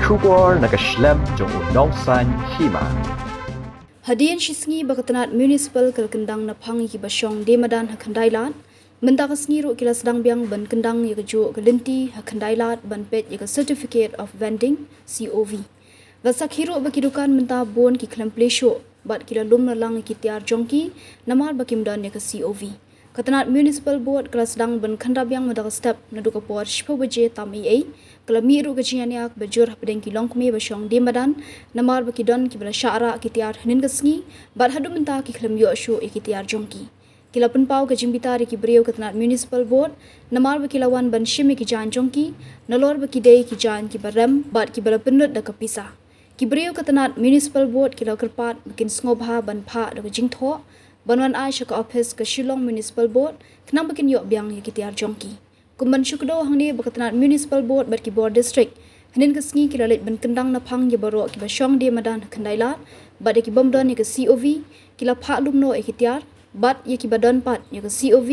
Shubor na Khlem jong unong san Hima. Hadian shisngi bakatanat municipal kalkendang na phangi ki basyong demadan hakandailat mendakas ngiru kila sedang biang ban kendang ya keju kelinti hakandailat ban pet ya certificate of vending COV. Vasak hiru bakidukan menta bon ki Khlem plesho bat kila lum na lang ki tiar jongki namar bakimdan ya COV. Katanat municipal board kala sedang ban khanda biang mendakas step na duka por shpo baje tam ei kala miru ke Ïañia bajur pedeng ki Longkmie basyong demadan namar bakidon ki bala syara ki tiar hanin kesngi bat hadu menta ki Khlem yo shu ki tiar jongki. Kila Pynphai ke jimbita ki Briew katanat municipal board namar bakilawan ban Shim ki Jaiñ jongki Nalor bakidei ki Jaiñ ki barem bat ki bala penut da kapisa. Ki Briew katanat municipal board kila kerpat bikin ngobha ban pha da jingtho banwan ai shaka office ke Shillong municipal board kenang bikin yok biang ki tiar jongki. Kumban syukdo hangni bakatanat municipal board bat ki board district hanin kesngi kila let ban kendang na phang ye baro ki basyong dia madan kandailat bat ki bomdon ye ke COV kila pha lumno e ki tiar bat ye ki badon pat ye ke COV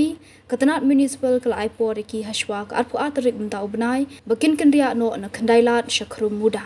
katanat municipal kala ai por ki hashwa ka atpu atrik benta ubnai bakin kendria no na kandailat shakrum muda.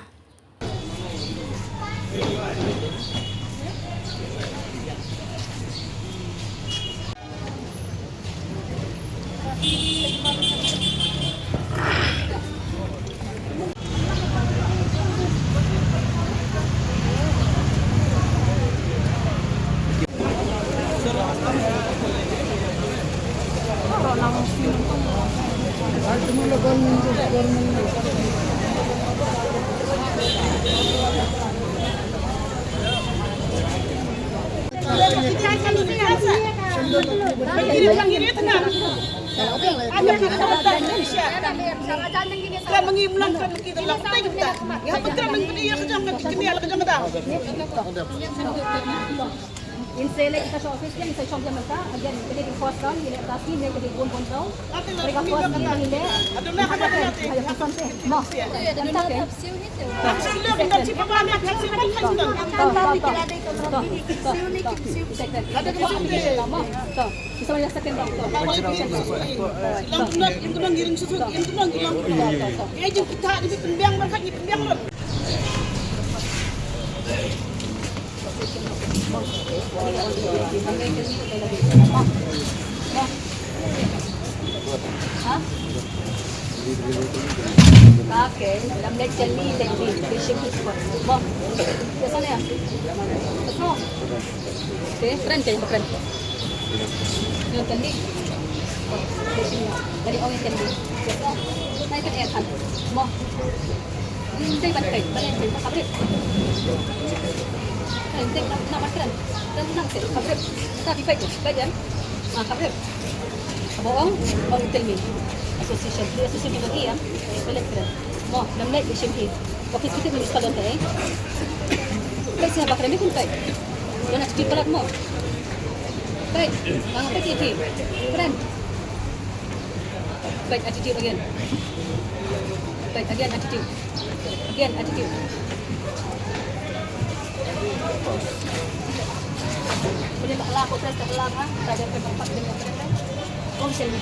Insele kita sa office yan, sa isang jaman ka, again, pwede yung post down, hindi na hindi pwede yung bond down, mereka post down ang hindi, ayaw kusante, mo, Oke, dalam lecture ni teknik fishing hipon. Bom, biasa ni ya. Betul. Okay, keren je, keren. Yang tadi, dari orang yang tadi. Naik ke air kan. Bom. Ini bantai, bantai, kabrit. Ini nak makan. Dan nak set kabrit. Tapi baik, baik kan? Kabrit. Abang, orang tell me. Association lagi ya, boleh keren. Mau, nampak di Shim hit. Waktu kita mesti kalau tak, baik siapa keren pun baik. Jangan cuci pelat mau. Baik, jangan pakai cuci. Keren. Baik attitude again. Baik again attitude. Again attitude. Boleh tak lah, proses tak lah, tak ada tempat dengan keren. Kau sel ni.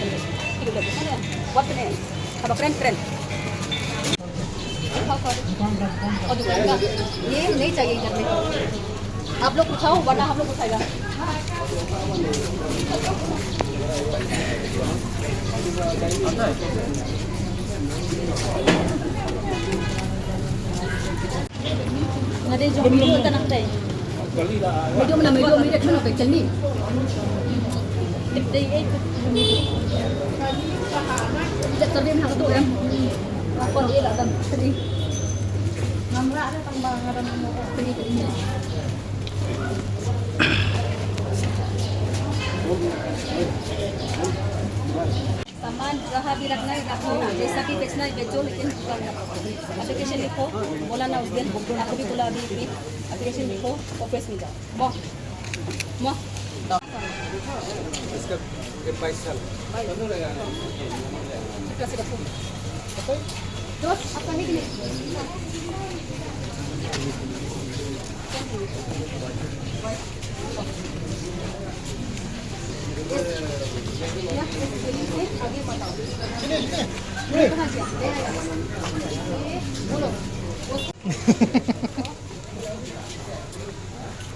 Itu dah besar ya. Buat ni. Apa keren. और दुकान का ये नहीं चाहिए इधर में आप लोग पूछाओ वरना हम लोग पूछाएगा ada जो वीडियो में करना है वीडियो में मेरे क्यों ना पे चलनी जब तभी हम तो हम Apa dia lah dan sedih. Nampak ada tambah ada pedih. सामान जहाँ भी रखना है रखो, जैसा भी बेचना है बेचो, लेकिन एप्लीकेशन लिखो, बोला ना उस दिन आपको भी बोला अभी एप्लीकेशन लिखो, ऑफिस में जाओ, मोह इसका पैसा दोस्त आपका निकले आगे बताओ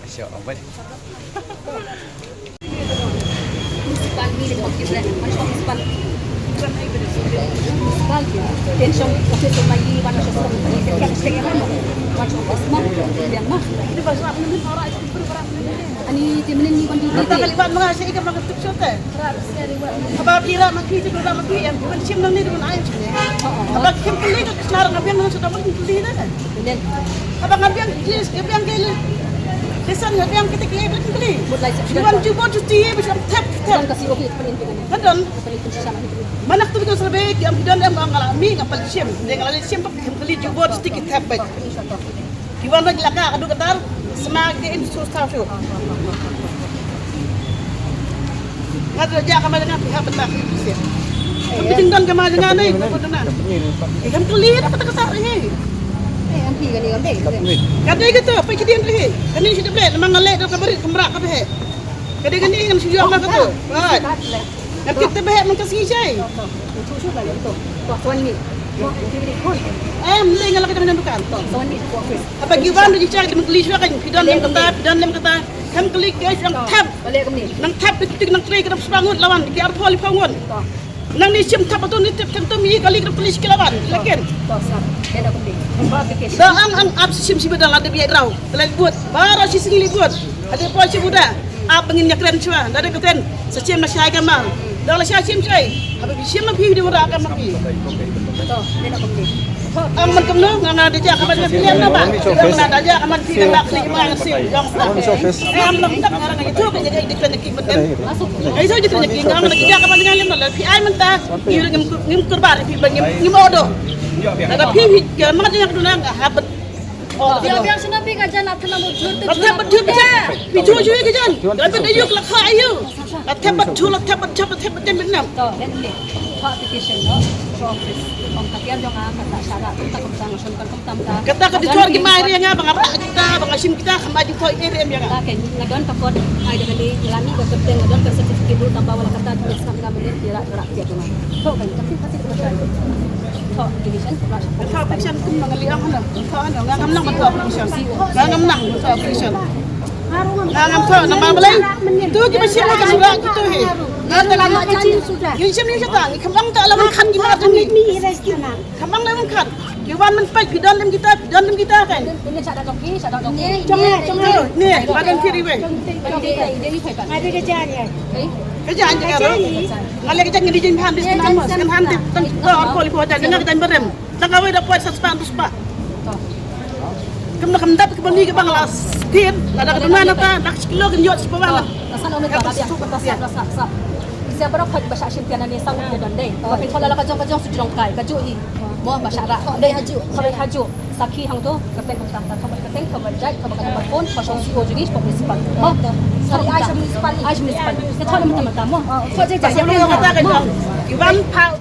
Masya Allah. Municipal ni dia okey dah. Macam municipal. Municipal dia. Tension okey tu mai mana saya suruh ni saya kan setengah mana. Macam asma dia mah. Itu bahasa apa ni orang itu berperang. Ani di mana ni kondi Mata kalibat mengasih ikan makan tuk syukur. Abang kira mati itu dah mati yang bukan Shim nang ni dengan ayam sini. Abang Kim kali tu sekarang ngabiang nang sudah mati kali dah kan. Dan Abang ngabiang jenis ngabiang kali. Kesan ngabiang kita kali kali. mulai Cuman cuba cuci macam tap dan tap. kasih okey pening dengan ni. Kadang Pening tu sama ni. mana tu kita serba yang kita dah mengalami ngapal Shim. Dengan alih Shim Kim kali cuba sedikit tap baik. Kiwan lagi laka adu ketar semangat ini susah tu. Ngadu aja kama dengan pihak betah. Tapi tinggal kama dengan ni, benar. Kan kulit apa tak kesal ni? MP kan ni ambil. Kadai gitu, apa kedian ni? Kan ni sudah berat, memang ngelak dah kabari kemerak apa he? Kadai kan ni kan sudah apa tu? Baik. Tapi kita berat mengkasih saya. Cucu lah itu. Tuan ni. Mending kalau kita menentukan. Tuan ni office. Apa giwan tu cakap kita kelis kan? Pidan lem kata, kan kelik guys yang tap. Balik ke ni. Nang tap itu nang tray kita sebangun lawan, kita arah poli pangun. Nang ni Shim tap tu ni tap tu mi kali kita kelis lawan. Lakin. Tosar. Dia dah beli. Application. Dah ang abs Shim dah ada biaya rau. Telah buat. Baru si sini buat. Ada polisi muda. Ab ingin nyakren cuma. Dah ada keten. Secim masih agak mal. Dah lah Shim cai. Apa Shim lebih dia muda agak mapi. Betul. Dia nak beli. Aman kamu nggak ada aja kamu ada pilihan apa? Nggak ada aja aman pilihan tak klik mana sih? Aman tak orang itu kan jadi itu kan klik betul. Itu jadi kan klik aman lagi kamu dengan yang lain. Pi aman tak? Iu ngim kurban pi ngim odo. Ada pi mana yang kedua nggak habet. Dia biar senapi kajian nak tenang bujur tu. Atap betul betul. Pi cuci cuci kajian. Tapi dia yuk lah kau ayu. Atap betul atap benar. Tahu. Dan ni. Application no. Office. Katian dong kata syarat kita kemtang sunkan kemtam ta. Kata ke dituar gimana dia nga bang kita bang Shim kita kembali kau area yang Kita kan ngadon takut ai dengan ni lami ko kapten ngadon ka sertifikat dulu tambah wala kata tulis kami kami dia rak dia tu. Tahu kan tapi pasti betul. Tahu division Kau passion tu mengali ang kau ngam nang betul passion. Ngam nang betul passion. Ngam kau nang balai. Tu kita Shim kan sudah gitu he. Nanti lama jadi sudah. Yang Shim ni sudah. Kembang tak lawan kan gimana tu ni. Kembang lawan kan. Kiwan menpai pidan lem kita kan. Ini cara joki, cara joki. Ni, badan kiri we. Dia ni kan. Ada kerjaan ya? Kerja aja kan. Kalau kita ngedi jin paham di sana mas kan hanti tan orang poli poli dengar kita berem. Tak kau dah puas sepan tu sepa. Kamu dapat kembali ke Bangladesh. Tin, ada kedua apa? Nak kilo kan yot sepa bang. Asal orang tak biar tak siapa orang kau bahasa Shim tiada ni sang dia dan deh. Tapi kalau lah kajong sujud kai, kaju i. Mau bahasa Arab. Deh haju, kau haju. Sakhi hang tu, kapten kau tak kau berjaya, kau bakal telefon, kau song CEO jadi sebab municipal. Oh, sorry, Aish municipal. Kita tahu nama-nama. Kau jadi Siapa yang kata kan? Kiwan pau